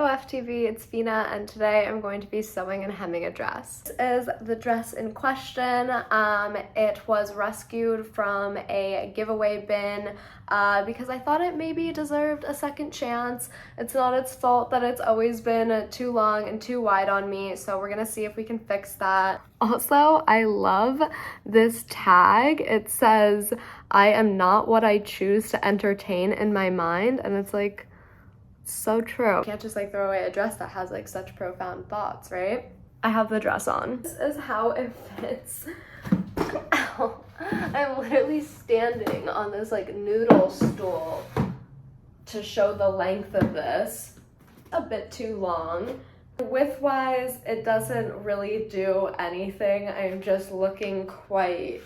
OFTV, it's Fina, and today I'm going to be sewing and hemming a dress. This is the dress in question. It was rescued from a giveaway bin because I thought it maybe deserved a second chance. It's not its fault that it's always been too long and too wide on me, so we're gonna see if we can fix that. Also, I love this tag. It says, "I am not what I choose to entertain in my mind," and it's like, so true. You can't just like throw away a dress that has like such profound thoughts, right? I have the dress on. This is how it fits. Ow. I'm literally standing on this like noodle stool to show the length of this. A bit too long. Width-wise, it doesn't really do anything. I'm just looking quite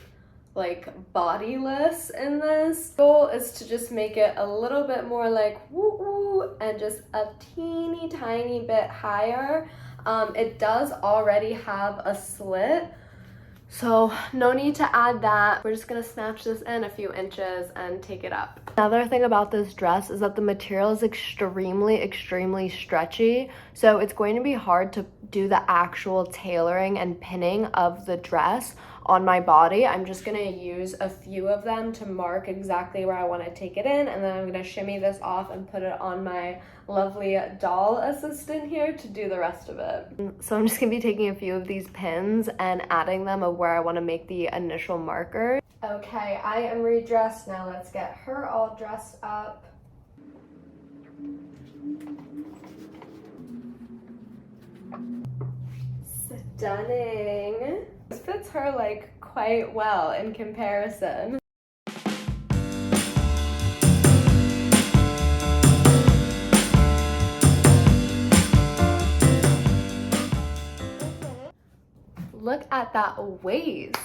like bodiless in this. The goal is to just make it a little bit more like woo woo and just a teeny tiny bit higher. It does already have a slit, so no need to add that. We're just gonna snatch this in a few inches and take it up. Another thing about this dress is that the material is extremely stretchy, so it's going to be hard to do the actual tailoring and pinning of the dress on my body. I'm just gonna use a few of them to mark exactly where I want to take it in, and then I'm gonna shimmy this off and put it on my lovely doll assistant here to do the rest of it. So I'm just gonna be taking a few of these pins and adding them of where I want to make the initial marker. Okay, I am redressed now. Let's get her all dressed up. Stunning. This fits her like quite well in comparison. Look at that waist.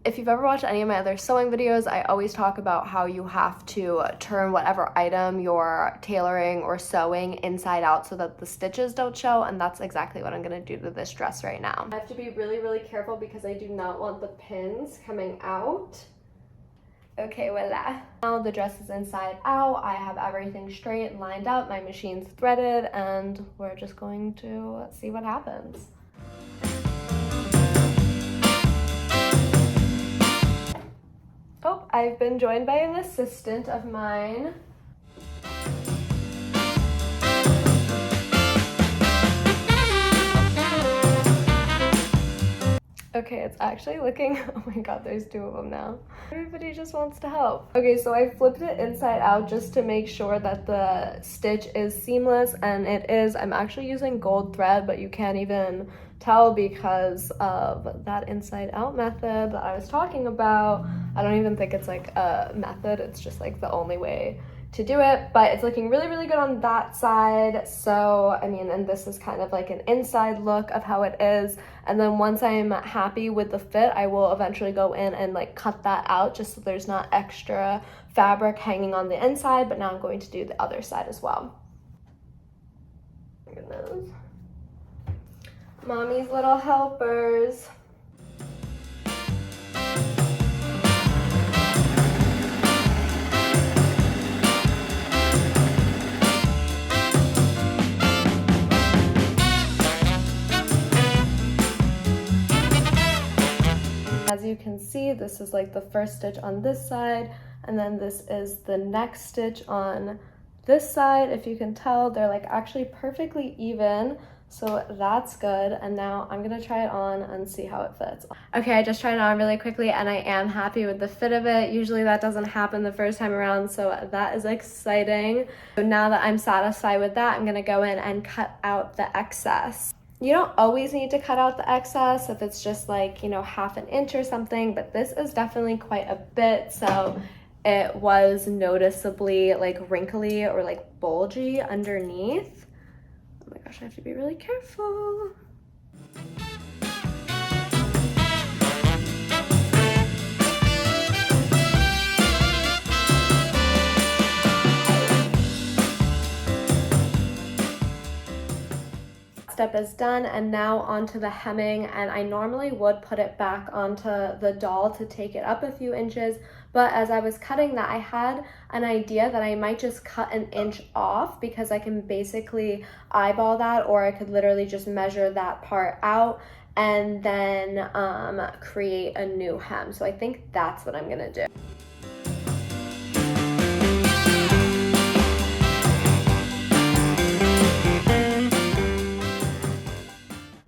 If you've ever watched any of my other sewing videos, I always talk about how you have to turn whatever item you're tailoring or sewing inside out so that the stitches don't show, and that's exactly what I'm gonna do to this dress right now. I have to be really careful because I do not want the pins coming out. Okay, voila. Now the dress is inside out. I have everything straight and lined up. My machine's threaded, and we're just going to see what happens. Oh, I've been joined by an assistant of mine. Okay, it's actually looking, oh my god, there's two of them now. Everybody just wants to help. Okay, so I flipped it inside out just to make sure that the stitch is seamless, and it is. I'm actually using gold thread, but you can't even tell because of that inside out method that I was talking about. I don't even think it's like a method, it's just like the only way to do it, but it's looking really good on that side. So I mean, and this is kind of like an inside look of how it is, and then once I'm happy with the fit, I will eventually go in and like cut that out just so there's not extra fabric hanging on the inside. But now I'm going to do the other side as well. Goodness. Mommy's little helpers. As you can see, this is like the first stitch on this side, and then this is the next stitch on this side. If you can tell, they're like actually perfectly even, so that's good. And now I'm gonna try it on and see how it fits. Okay, I just tried it on really quickly and I am happy with the fit of it. Usually that doesn't happen the first time around, so that is exciting. So now that I'm satisfied with that, I'm gonna go in and cut out the excess. You don't always need to cut out the excess if it's just like, you know, half an inch or something, but this is definitely quite a bit, so it was noticeably like wrinkly or like bulgy underneath. Oh my gosh, I have to be really careful. Step is done, and now onto the hemming, and I normally would put it back onto the doll to take it up a few inches, But as I was cutting that, I had an idea that I might just cut an inch off because I can basically eyeball that, or I could literally just measure that part out and then create a new hem. So I think that's what I'm gonna do.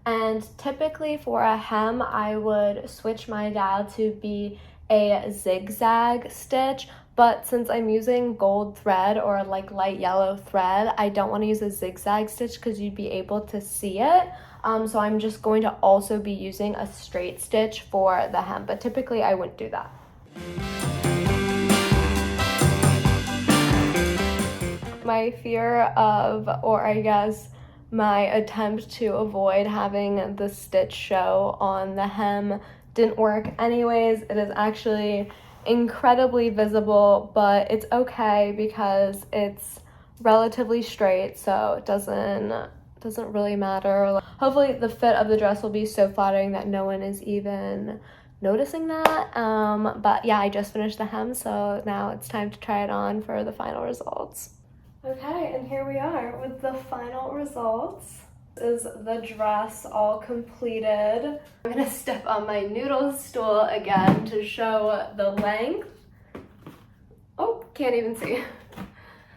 And typically for a hem, I would switch my dial to be a zigzag stitch, but since I'm using gold thread or like light yellow thread, I don't want to use a zigzag stitch because you'd be able to see it. So I'm just going to also be using a straight stitch for the hem, but typically I wouldn't do that. My fear of, or I guess my attempt to avoid having the stitch show on the hem didn't work anyways. It is actually incredibly visible, but it's okay because it's relatively straight, so it doesn't really matter. Hopefully the fit of the dress will be so flattering that no one is even noticing that. But yeah, I just finished the hem, so now it's time to try it on for the final results. Okay, and here we are with the final results. This is the dress all completed. I'm gonna step on my noodle stool again to show the length. Oh, can't even see.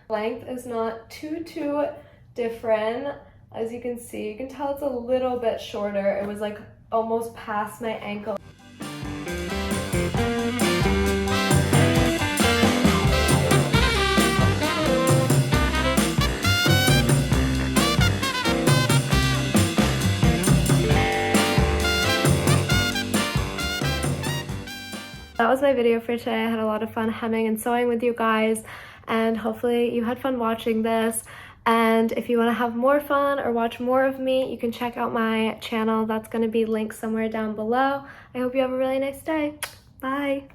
Length is not too different. As you can see, you can tell it's a little bit shorter. It was like almost past my ankle. That was my video for today. I had a lot of fun hemming and sewing with you guys, and hopefully you had fun watching this. And if you want to have more fun or watch more of me, you can check out my channel. That's going to be linked somewhere down below. I hope you have a really nice day. Bye!